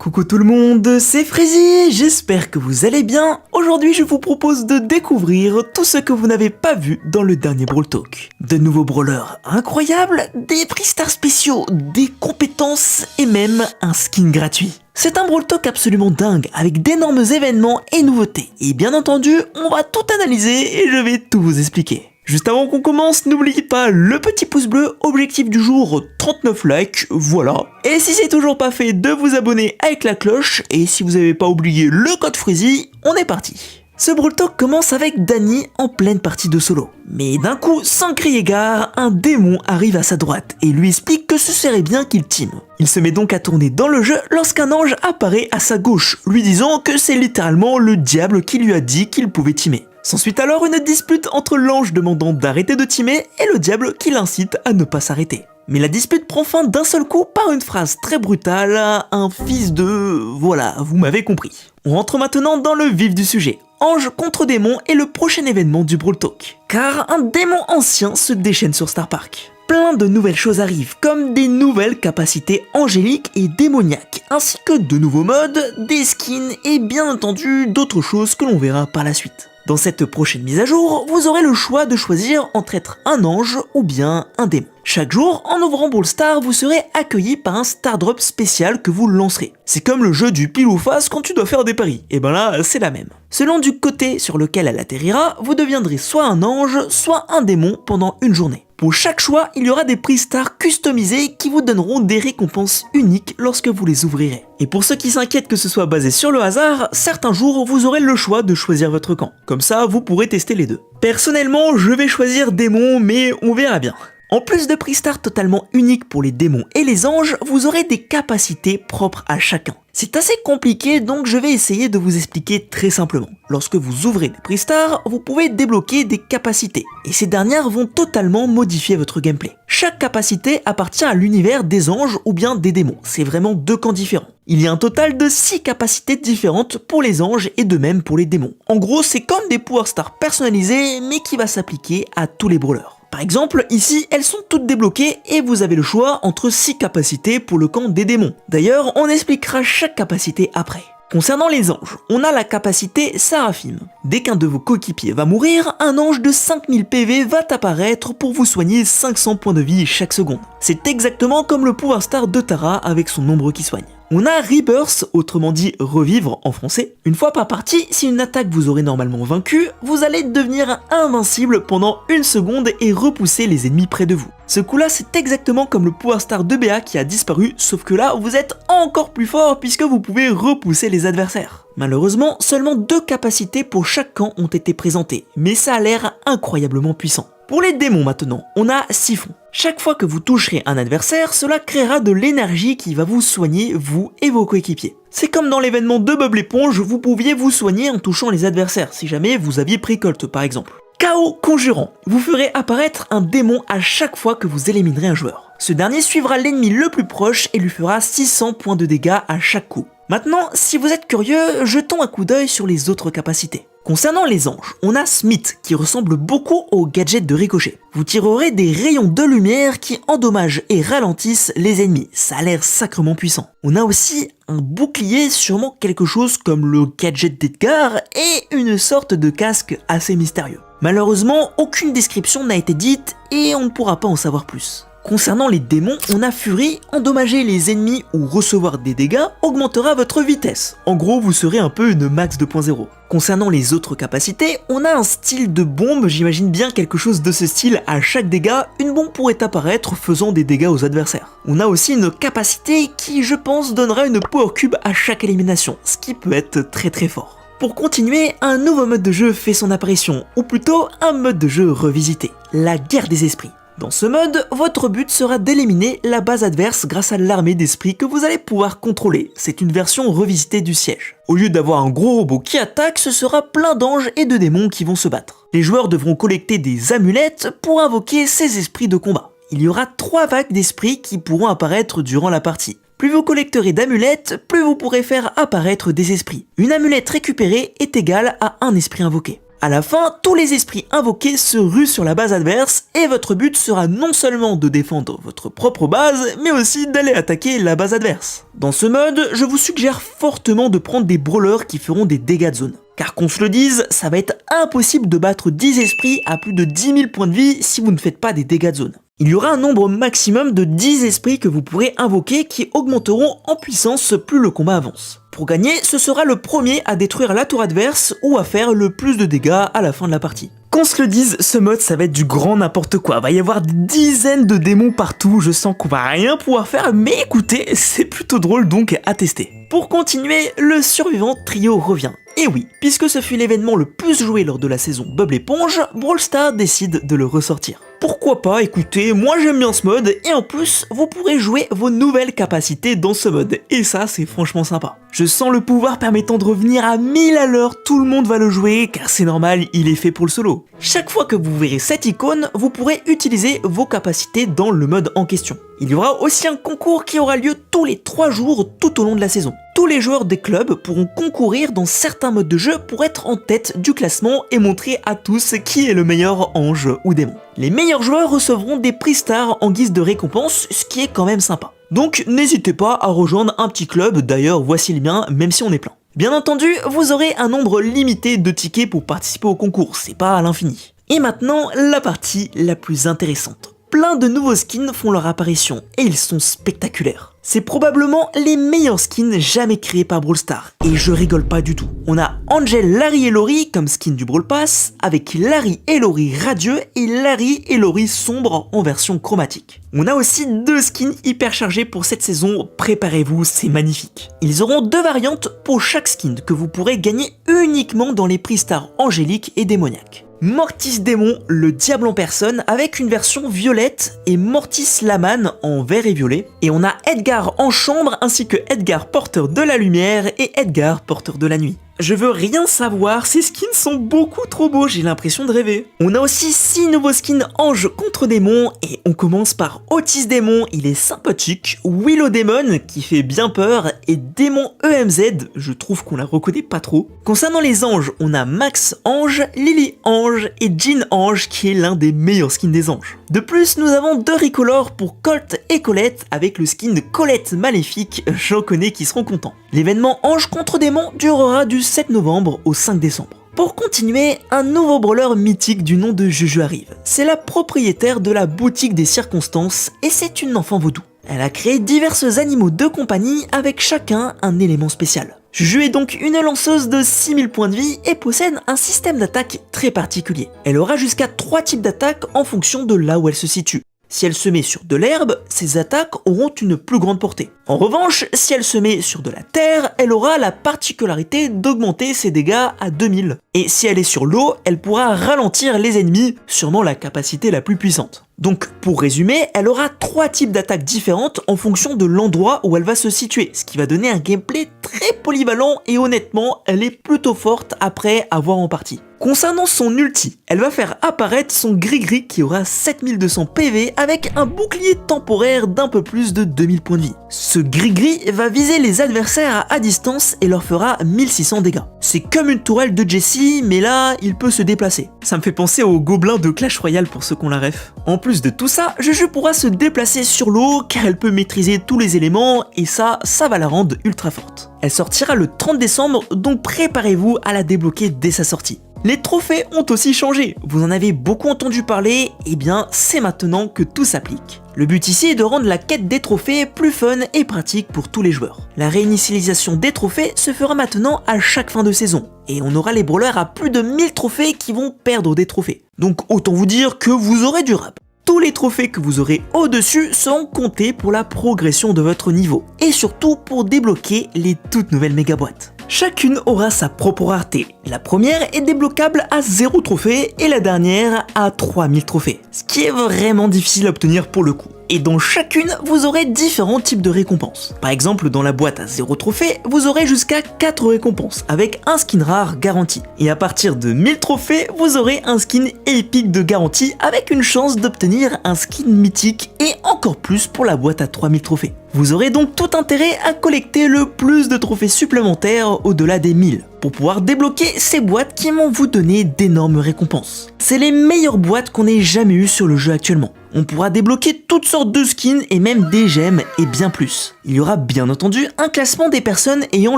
Coucou tout le monde, c'est Freezy, j'espère que vous allez bien. Aujourd'hui je vous propose de découvrir tout ce que vous n'avez pas vu dans le dernier Brawl Talk. De nouveaux brawlers incroyables, des prix stars spéciaux, des compétences et même un skin gratuit. C'est un Brawl Talk absolument dingue avec d'énormes événements et nouveautés. Et bien entendu, on va tout analyser et je vais tout vous expliquer. Juste avant qu'on commence, n'oubliez pas le petit pouce bleu, objectif du jour 39 likes, voilà. Et si c'est toujours pas fait, de vous abonner avec la cloche, et si vous n'avez pas oublié le code Freezy, on est parti. Ce Brawl Talk commence avec Danny en pleine partie de solo. Mais d'un coup, sans crier gare, un démon arrive à sa droite et lui explique que ce serait bien qu'il team. Il se met donc à tourner dans le jeu lorsqu'un ange apparaît à sa gauche, lui disant que c'est littéralement le diable qui lui a dit qu'il pouvait teamer. S'ensuit alors une dispute entre l'ange demandant d'arrêter de teamer et le diable qui l'incite à ne pas s'arrêter. Mais la dispute prend fin d'un seul coup par une phrase très brutale, un fils de... voilà, vous m'avez compris. On rentre maintenant dans le vif du sujet. Ange contre démon est le prochain événement du Brawl Talk. Car un démon ancien se déchaîne sur Star Park. Plein de nouvelles choses arrivent, comme des nouvelles capacités angéliques et démoniaques, ainsi que de nouveaux modes, des skins et bien entendu d'autres choses que l'on verra par la suite. Dans cette prochaine mise à jour, vous aurez le choix de choisir entre être un ange ou bien un démon. Chaque jour, en ouvrant Brawl Stars, vous serez accueilli par un Star Drop spécial que vous lancerez. C'est comme le jeu du pile ou face quand tu dois faire des paris. Et ben là, c'est la même. Selon du côté sur lequel elle atterrira, vous deviendrez soit un ange, soit un démon pendant une journée. Pour chaque choix, il y aura des prix stars customisés qui vous donneront des récompenses uniques lorsque vous les ouvrirez. Et pour ceux qui s'inquiètent que ce soit basé sur le hasard, certains jours vous aurez le choix de choisir votre camp. Comme ça, vous pourrez tester les deux. Personnellement, je vais choisir démon, mais on verra bien. En plus de prix stars totalement uniques pour les démons et les anges, vous aurez des capacités propres à chacun. C'est assez compliqué, donc je vais essayer de vous expliquer très simplement. Lorsque vous ouvrez des prix stars, vous pouvez débloquer des capacités, et ces dernières vont totalement modifier votre gameplay. Chaque capacité appartient à l'univers des anges ou bien des démons, c'est vraiment deux camps différents. Il y a un total de 6 capacités différentes pour les anges et de même pour les démons. En gros, c'est comme des Power Stars personnalisés, mais qui va s'appliquer à tous les brawlers. Par exemple, ici, elles sont toutes débloquées et vous avez le choix entre 6 capacités pour le camp des démons. D'ailleurs, on expliquera chaque capacité après. Concernant les anges, on a la capacité Seraphim. Dès qu'un de vos coéquipiers va mourir, un ange de 5000 PV va apparaître pour vous soigner 500 points de vie chaque seconde. C'est exactement comme le pouvoir star de Tara avec son ombre qui soigne. On a Rebirth, autrement dit revivre en français. Une fois par partie, si une attaque vous aurait normalement vaincu, vous allez devenir invincible pendant 1 seconde et repousser les ennemis près de vous. Ce coup là, c'est exactement comme le pouvoir star de BA qui a disparu, sauf que là, vous êtes encore plus fort puisque vous pouvez repousser les adversaires. Malheureusement, seulement 2 capacités pour chaque camp ont été présentées, mais ça a l'air incroyablement puissant. Pour les démons maintenant, on a Siphon. Chaque fois que vous toucherez un adversaire, cela créera de l'énergie qui va vous soigner, vous et vos coéquipiers. C'est comme dans l'événement de Bob l'éponge, vous pouviez vous soigner en touchant les adversaires, si jamais vous aviez pris Colt par exemple. Chaos conjurant. Vous ferez apparaître un démon à chaque fois que vous éliminerez un joueur. Ce dernier suivra l'ennemi le plus proche et lui fera 600 points de dégâts à chaque coup. Maintenant, si vous êtes curieux, jetons un coup d'œil sur les autres capacités. Concernant les anges, on a Smith qui ressemble beaucoup au gadget de Ricochet. Vous tirerez des rayons de lumière qui endommagent et ralentissent les ennemis, ça a l'air sacrément puissant. On a aussi un bouclier, sûrement quelque chose comme le gadget d'Edgar et une sorte de casque assez mystérieux. Malheureusement, aucune description n'a été dite et on ne pourra pas en savoir plus. Concernant les démons, on a Fury, endommager les ennemis ou recevoir des dégâts augmentera votre vitesse. En gros, vous serez un peu une max 2.0. Concernant les autres capacités, on a un style de bombe, j'imagine bien quelque chose de ce style, à chaque dégât, une bombe pourrait apparaître faisant des dégâts aux adversaires. On a aussi une capacité qui, je pense, donnera une power cube à chaque élimination, ce qui peut être très fort. Pour continuer, un nouveau mode de jeu fait son apparition, ou plutôt un mode de jeu revisité, la guerre des esprits. Dans ce mode, votre but sera d'éliminer la base adverse grâce à l'armée d'esprits que vous allez pouvoir contrôler. C'est une version revisitée du siège. Au lieu d'avoir un gros robot qui attaque, ce sera plein d'anges et de démons qui vont se battre. Les joueurs devront collecter des amulettes pour invoquer ces esprits de combat. Il y aura 3 vagues d'esprits qui pourront apparaître durant la partie. Plus vous collecterez d'amulettes, plus vous pourrez faire apparaître des esprits. Une amulette récupérée est égale à un esprit invoqué. À la fin, tous les esprits invoqués se ruent sur la base adverse et votre but sera non seulement de défendre votre propre base, mais aussi d'aller attaquer la base adverse. Dans ce mode, je vous suggère fortement de prendre des brawlers qui feront des dégâts de zone. Car qu'on se le dise, ça va être impossible de battre 10 esprits à plus de 10 000 points de vie si vous ne faites pas des dégâts de zone. Il y aura un nombre maximum de 10 esprits que vous pourrez invoquer qui augmenteront en puissance plus le combat avance. Pour gagner, ce sera le premier à détruire la tour adverse ou à faire le plus de dégâts à la fin de la partie. Qu'on se le dise, ce mode ça va être du grand n'importe quoi, va y avoir des dizaines de démons partout, je sens qu'on va rien pouvoir faire, mais écoutez, c'est plutôt drôle donc à tester. Pour continuer, le survivant trio revient. Et oui, puisque ce fut l'événement le plus joué lors de la saison Bubble Éponge, Brawl Stars décide de le ressortir. Pourquoi pas, écoutez, moi j'aime bien ce mode, et en plus, vous pourrez jouer vos nouvelles capacités dans ce mode, et ça c'est franchement sympa. Je sens le pouvoir permettant de revenir à 1000 à l'heure, tout le monde va le jouer, car c'est normal, il est fait pour le solo. Chaque fois que vous verrez cette icône, vous pourrez utiliser vos capacités dans le mode en question. Il y aura aussi un concours qui aura lieu tous les 3 jours tout au long de la saison. Tous les joueurs des clubs pourront concourir dans certains modes de jeu pour être en tête du classement et montrer à tous qui est le meilleur ange ou démon. Les meilleurs joueurs recevront des prix stars en guise de récompense, ce qui est quand même sympa. Donc n'hésitez pas à rejoindre un petit club, d'ailleurs voici le mien, même si on est plein. Bien entendu, vous aurez un nombre limité de tickets pour participer au concours, c'est pas à l'infini. Et maintenant, la partie la plus intéressante. Plein de nouveaux skins font leur apparition et ils sont spectaculaires. C'est probablement les meilleurs skins jamais créés par Brawl Stars, et je rigole pas du tout. On a Angel, Larry et Lori comme skin du Brawl Pass, avec Larry et Lori radieux et Larry et Lori sombre en version chromatique. On a aussi 2 skins hyper chargés pour cette saison, préparez-vous, c'est magnifique. Ils auront 2 variantes pour chaque skin que vous pourrez gagner uniquement dans les prix stars angéliques et démoniaques. Mortis Démon, le diable en personne, avec une version violette, et Mortis Laman en vert et violet. Et on a Edgar en chambre, ainsi que Edgar porteur de la lumière et Edgar porteur de la nuit. Je veux rien savoir, ces skins sont beaucoup trop beaux, j'ai l'impression de rêver. On a aussi 6 nouveaux skins ange contre démon, et on commence par Otis Démon, il est sympathique, Willow Démon, qui fait bien peur, et Démon EMZ, je trouve qu'on la reconnaît pas trop. Concernant les anges, on a Max Ange, Lily Ange et Jean Ange, qui est l'un des meilleurs skins des anges. De plus, nous avons 2 recolors pour Colt et Colette, avec le skin de Colette Maléfique, j'en connais qui seront contents. L'événement Ange contre démon durera du 7 novembre au 5 décembre. Pour continuer, un nouveau brawler mythique du nom de Juju arrive. C'est la propriétaire de la boutique des circonstances et c'est une enfant vaudou. Elle a créé divers animaux de compagnie avec chacun un élément spécial. Juju est donc une lanceuse de 6000 points de vie et possède un système d'attaque très particulier. Elle aura jusqu'à 3 types d'attaques en fonction de là où elle se situe. Si elle se met sur de l'herbe, ses attaques auront une plus grande portée. En revanche, si elle se met sur de la terre, elle aura la particularité d'augmenter ses dégâts à 2000. Et si elle est sur l'eau, elle pourra ralentir les ennemis, sûrement la capacité la plus puissante. Donc pour résumer, elle aura 3 types d'attaques différentes en fonction de l'endroit où elle va se situer, ce qui va donner un gameplay très polyvalent et honnêtement, elle est plutôt forte après avoir en partie. Concernant son ulti, elle va faire apparaître son gris-gris qui aura 7200 PV avec un bouclier temporaire d'un peu plus de 2000 points de vie. Ce gris-gris va viser les adversaires à distance et leur fera 1600 dégâts. C'est comme une tourelle de Jessie, mais là, il peut se déplacer. Ça me fait penser au gobelin de Clash Royale pour ceux qu'on la ref. En plus de tout ça, Juju pourra se déplacer sur l'eau car elle peut maîtriser tous les éléments et ça va la rendre ultra forte. Elle sortira le 30 décembre, donc préparez-vous à la débloquer dès sa sortie. Les trophées ont aussi changé, vous en avez beaucoup entendu parler, et bien c'est maintenant que tout s'applique. Le but ici est de rendre la quête des trophées plus fun et pratique pour tous les joueurs. La réinitialisation des trophées se fera maintenant à chaque fin de saison, et on aura les brawlers à plus de 1000 trophées qui vont perdre des trophées. Donc autant vous dire que vous aurez du rap. Tous les trophées que vous aurez au-dessus seront comptés pour la progression de votre niveau, et surtout pour débloquer les toutes nouvelles méga boîtes. Chacune aura sa propre rareté. La première est débloquable à 0 trophée et la dernière à 3000 trophées. Ce qui est vraiment difficile à obtenir pour le coup. Et dans chacune, vous aurez différents types de récompenses. Par exemple, dans la boîte à 0 trophée, vous aurez jusqu'à 4 récompenses, avec un skin rare garanti. Et à partir de 1000 trophées, vous aurez un skin épique de garantie, avec une chance d'obtenir un skin mythique, et encore plus pour la boîte à 3000 trophées. Vous aurez donc tout intérêt à collecter le plus de trophées supplémentaires au-delà des 1000. pour pouvoir débloquer ces boîtes qui vont vous donner d'énormes récompenses. C'est les meilleures boîtes qu'on ait jamais eues sur le jeu actuellement. On pourra débloquer toutes sortes de skins et même des gemmes et bien plus. Il y aura bien entendu un classement des personnes ayant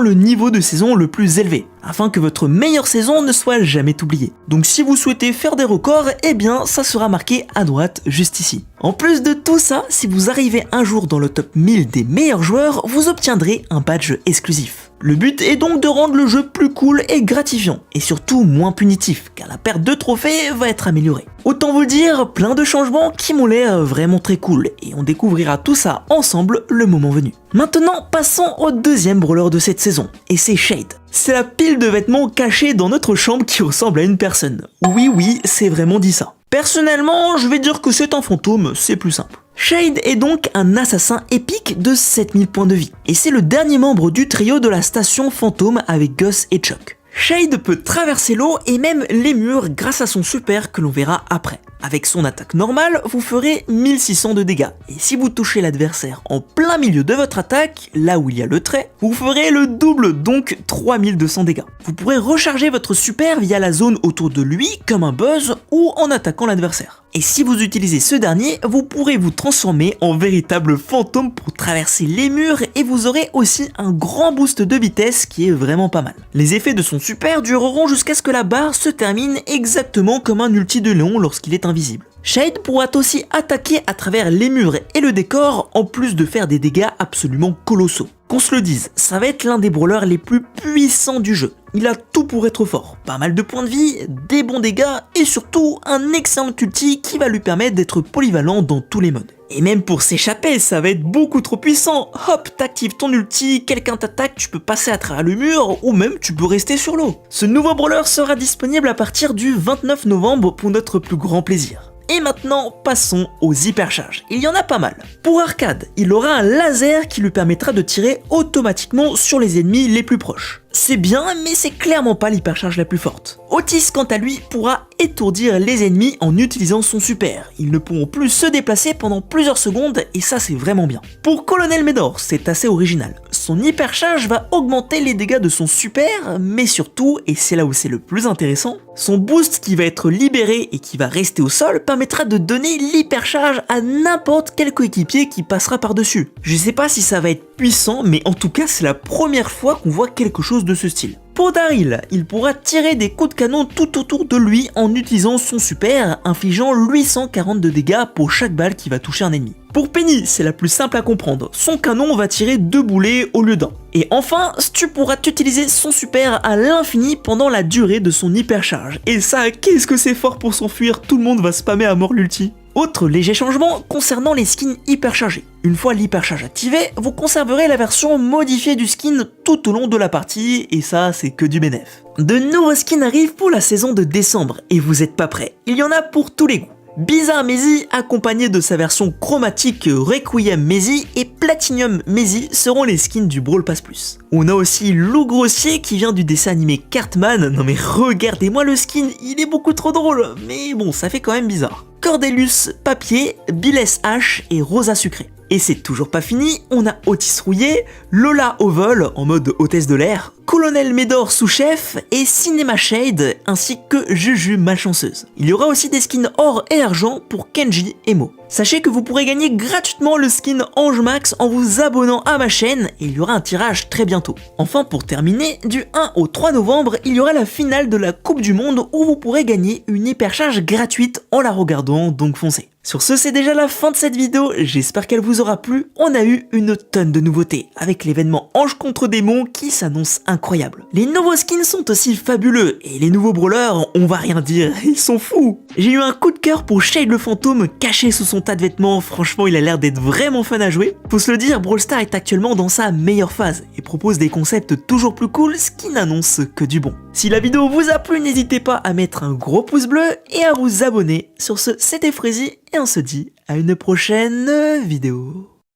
le niveau de saison le plus élevé, afin que votre meilleure saison ne soit jamais oubliée. Donc si vous souhaitez faire des records, eh bien ça sera marqué à droite juste ici. En plus de tout ça, si vous arrivez un jour dans le top 1000 des meilleurs joueurs, vous obtiendrez un badge exclusif. Le but est donc de rendre le jeu plus cool et gratifiant, et surtout moins punitif, car la perte de trophées va être améliorée. Autant vous dire, plein de changements qui m'ont l'air vraiment très cool, et on découvrira tout ça ensemble le moment venu. Maintenant, passons au deuxième brawler de cette saison, et c'est Shade. C'est la pile de vêtements cachés dans notre chambre qui ressemble à une personne. Oui, c'est vraiment dit ça. Personnellement, je vais dire que c'est un fantôme, c'est plus simple. Shade est donc un assassin épique de 7000 points de vie, et c'est le dernier membre du trio de la station fantôme avec Gus et Chuck. Shade peut traverser l'eau et même les murs grâce à son super que l'on verra après. Avec son attaque normale, vous ferez 1600 de dégâts, et si vous touchez l'adversaire en plein milieu de votre attaque, là où il y a le trait, vous ferez le double, donc 3200 dégâts. Vous pourrez recharger votre super via la zone autour de lui comme un buzz ou en attaquant l'adversaire. Et si vous utilisez ce dernier, vous pourrez vous transformer en véritable fantôme pour traverser les murs et vous aurez aussi un grand boost de vitesse qui est vraiment pas mal. Les effets de son super dureront jusqu'à ce que la barre se termine exactement comme un ulti de Léon lorsqu'il est invisible. Shade pourra aussi attaquer à travers les murs et le décor en plus de faire des dégâts absolument colossaux. Qu'on se le dise, ça va être l'un des brawlers les plus puissants du jeu. Il a tout pour être fort, pas mal de points de vie, des bons dégâts et surtout un excellent ulti qui va lui permettre d'être polyvalent dans tous les modes. Et même pour s'échapper, ça va être beaucoup trop puissant. Hop, t'actives ton ulti, quelqu'un t'attaque, tu peux passer à travers le mur ou même tu peux rester sur l'eau. Ce nouveau brawler sera disponible à partir du 29 novembre pour notre plus grand plaisir. Et maintenant, passons aux hypercharges. Il y en a pas mal. Pour Arcade, il aura un laser qui lui permettra de tirer automatiquement sur les ennemis les plus proches. C'est bien, mais c'est clairement pas l'hypercharge la plus forte. Otis, quant à lui, pourra étourdir les ennemis en utilisant son super. Ils ne pourront plus se déplacer pendant plusieurs secondes et ça c'est vraiment bien. Pour Colonel Medor, c'est assez original. Son hypercharge va augmenter les dégâts de son super, mais surtout, et c'est là où c'est le plus intéressant, son boost qui va être libéré et qui va rester au sol permettra de donner l'hypercharge à n'importe quel coéquipier qui passera par-dessus. Je sais pas si ça va être puissant, mais en tout cas c'est la première fois qu'on voit quelque chose de ce style. Pour Daryl, il pourra tirer des coups de canon tout autour de lui en utilisant son super, infligeant 840 de dégâts pour chaque balle qui va toucher un ennemi. Pour Penny, c'est la plus simple à comprendre, son canon va tirer 2 boulets au lieu d'un. Et enfin, Stu pourra utiliser son super à l'infini pendant la durée de son hypercharge. Et ça, qu'est-ce que c'est fort pour s'enfuir, tout le monde va spammer à mort l'ulti. Autre léger changement concernant les skins hyperchargés. Une fois l'hypercharge activée, vous conserverez la version modifiée du skin tout au long de la partie, et ça c'est que du bénéf. De nouveaux skins arrivent pour la saison de décembre, et vous êtes pas prêts, il y en a pour tous les goûts. Bizarre Maisie, accompagné de sa version chromatique Requiem Maisie et Platinum Maisie seront les skins du Brawl Pass Plus. On a aussi Lou Grossier qui vient du dessin animé Cartman. Non mais regardez-moi le skin, il est beaucoup trop drôle, mais bon ça fait quand même bizarre. Cordelius Papier, Billess H et Rosa Sucré. Et c'est toujours pas fini, on a Otis Rouillé, Lola au vol en mode hôtesse de l'air, Colonel Medor sous-chef et Cinema Shade ainsi que Juju malchanceuse. Il y aura aussi des skins or et argent pour Kenji et Mo. Sachez que vous pourrez gagner gratuitement le skin Ange Max en vous abonnant à ma chaîne et il y aura un tirage très bientôt. Enfin pour terminer, du 1 au 3 novembre, il y aura la finale de la Coupe du Monde où vous pourrez gagner une hypercharge gratuite en la regardant, donc foncez. Sur ce, c'est déjà la fin de cette vidéo, j'espère qu'elle vous aura plu. On a eu une tonne de nouveautés, avec l'événement Ange contre Démon qui s'annonce incroyable. Les nouveaux skins sont aussi fabuleux, et les nouveaux brawlers, on va rien dire, ils sont fous. J'ai eu un coup de cœur pour Shade le fantôme caché sous son tas de vêtements, franchement il a l'air d'être vraiment fun à jouer. Faut se le dire, Brawl Stars est actuellement dans sa meilleure phase, et propose des concepts toujours plus cool, ce qui n'annonce que du bon. Si la vidéo vous a plu, n'hésitez pas à mettre un gros pouce bleu et à vous abonner. Sur ce, c'était Freezy et on se dit à une prochaine vidéo.